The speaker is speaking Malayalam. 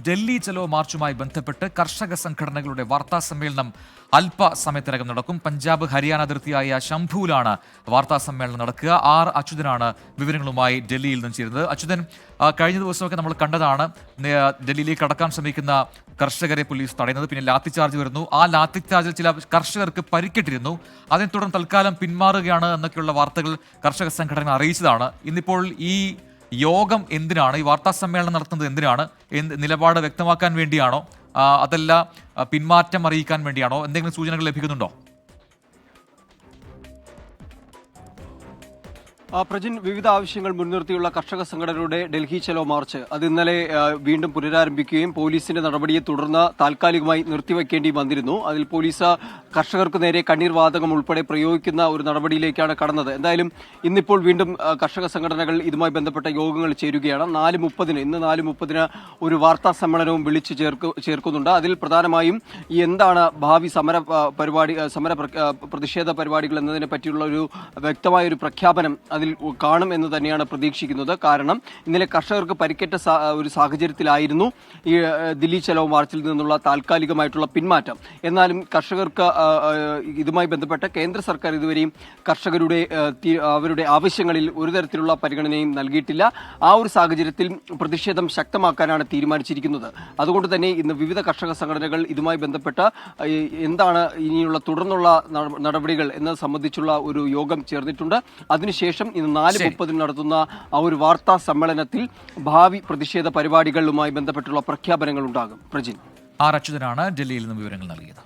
ഡൽഹി ചലോ മാർച്ചുമായി ബന്ധപ്പെട്ട് കർഷക സംഘടനകളുടെ വാർത്താ സമ്മേളനം അല്പസമയത്തിനകം നടക്കും. പഞ്ചാബ് ഹരിയാന അതിർത്തിയായ ശംഭൂലാണ് വാർത്താ സമ്മേളനം നടക്കുക. ആർ അച്യുതനാണ് വിവരങ്ങളുമായി ഡൽഹിയിൽ നിന്ന് ചേരുന്നത്. അച്യുതൻ, കഴിഞ്ഞ ദിവസമൊക്കെ നമ്മൾ കണ്ടതാണ് ഡൽഹിയിലേക്ക് കടക്കാൻ ശ്രമിക്കുന്ന കർഷകരെ പോലീസ് തടയുന്നത്, പിന്നെ ലാത്തി ചാർജ് വരുന്നു. ആ ലാത്തി ചാർജിൽ ചില കർഷകർക്ക് പരിക്കേറ്റിരുന്നു. അതിനെ തുടർന്ന് തൽക്കാലം പിന്മാറുകയാണ് എന്നൊക്കെയുള്ള വാർത്തകൾ കർഷക സംഘടന അറിയിച്ചതാണ്. ഇന്നിപ്പോൾ ഈ യോഗം എന്തിനാണ്, ഈ വാർത്താ സമ്മേളനം നടത്തുന്നത് എന്തിനാണ്? നിലപാട് വ്യക്തമാക്കാൻ വേണ്ടിയാണോ, അതല്ല പിന്മാറ്റം അറിയിക്കാൻ വേണ്ടിയാണോ? എന്തെങ്കിലും സൂചനകൾ ലഭിക്കുന്നുണ്ടോ? പ്രജിൻ, വിവിധ ആവശ്യങ്ങൾ മുൻനിർത്തിയുള്ള കർഷക സംഘടനയുടെ ഡൽഹി ചലോ മാർച്ച് അത് ഇന്നലെ വീണ്ടും പുനരാരംഭിക്കുകയും പോലീസിന്റെ നടപടിയെ തുടർന്ന് താൽക്കാലികമായി നിർത്തിവെക്കേണ്ടി വന്നിരുന്നു. അതിൽ പോലീസ് കർഷകർക്ക് നേരെ കണ്ണീർ വാതകം ഉൾപ്പെടെ പ്രയോഗിക്കുന്ന ഒരു നടപടിയിലേക്കാണ് കടന്നത്. എന്തായാലും ഇന്നിപ്പോൾ വീണ്ടും കർഷക സംഘടനകൾ ഇതുമായി ബന്ധപ്പെട്ട യോഗങ്ങൾ ചേരുകയാണ്. ഇന്ന് 4:30 ഒരു വാർത്താ സമ്മേളനവും വിളിച്ചു ചേർക്കുന്നുണ്ട്. അതിൽ പ്രധാനമായും എന്താണ് ഭാവി പ്രതിഷേധ പരിപാടികൾ എന്നതിനെ പറ്റിയുള്ള ഒരു വ്യക്തമായ ഒരു പ്രഖ്യാപനം അതിൽ കാണും എന്ന് തന്നെയാണ് പ്രതീക്ഷിക്കുന്നത്. കാരണം ഇന്നലെ കർഷകർക്ക് പരിക്കേറ്റ ഒരു സാഹചര്യത്തിലായിരുന്നു ഈ ദില്ലി ചലോ മാർച്ചിൽ നിന്നുള്ള താൽക്കാലികമായിട്ടുള്ള പിന്മാറ്റം. എന്നാലും കർഷകർക്ക് ഇതുമായി ബന്ധപ്പെട്ട കേന്ദ്ര സർക്കാർ ഇതുവരെയും കർഷകരുടെ അവരുടെ ആവശ്യങ്ങളിൽ ഒരു തരത്തിലുള്ള പരിഗണനയും നൽകിയിട്ടില്ല. ആ ഒരു സാഹചര്യത്തിൽ പ്രതിഷേധം ശക്തമാക്കാനാണ് തീരുമാനിച്ചിരിക്കുന്നത്. അതുകൊണ്ട് തന്നെ ഇന്ന് വിവിധ കർഷക സംഘടനകൾ ഇതുമായി ബന്ധപ്പെട്ട എന്താണ് ഇനിയുള്ള തുടർന്നുള്ള നടപടികൾ എന്നത് സംബന്ധിച്ചുള്ള ഒരു യോഗം ചേർന്നിട്ടുണ്ട്. അതിനുശേഷം ഇന്ന് 4:30 നടത്തുന്ന ആ ഒരു വാർത്താ സമ്മേളനത്തിൽ ഭാവി പ്രതിഷേധ പരിപാടികളുമായി ബന്ധപ്പെട്ടുള്ള പ്രഖ്യാപനങ്ങൾ ഉണ്ടാകും. പ്രജിൻ, ആർ അച്യുതനാണ് ഡൽഹിയിൽ നിന്ന് വിവരങ്ങൾ നൽകിയത്.